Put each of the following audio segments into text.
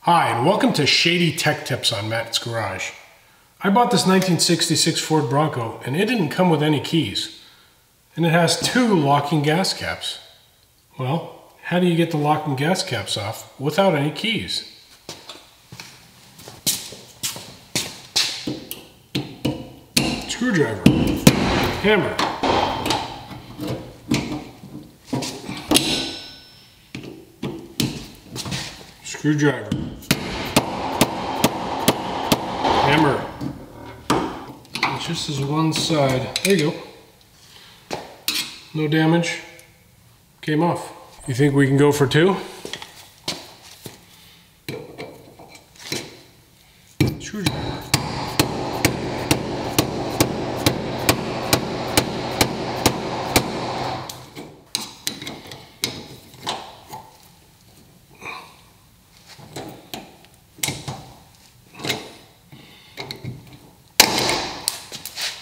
Hi, and welcome to Shady Tech Tips on Matt's Garage. I bought this 1966 Ford Bronco, and it didn't come with any keys. And it has two locking gas caps. Well, how do you get the locking gas caps off without any keys? Screwdriver, hammer, screwdriver, hammer. It's just as one side. There you go. No damage. Came off. You think we can go for two? Screwdriver.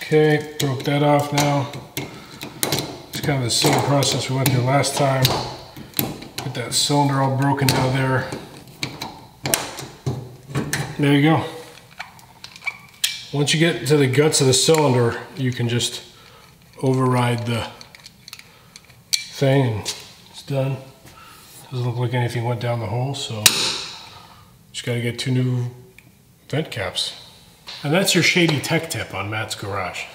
Okay, broke that off now. It's kind of the same process we went through last time. Get that cylinder all broken down there. There you go. Once you get to the guts of the cylinder, you can just override the thing and it's done. Doesn't look like anything went down the hole, so just got to get two new vent caps. And that's your Shady Tech Tip on Matt's Garage.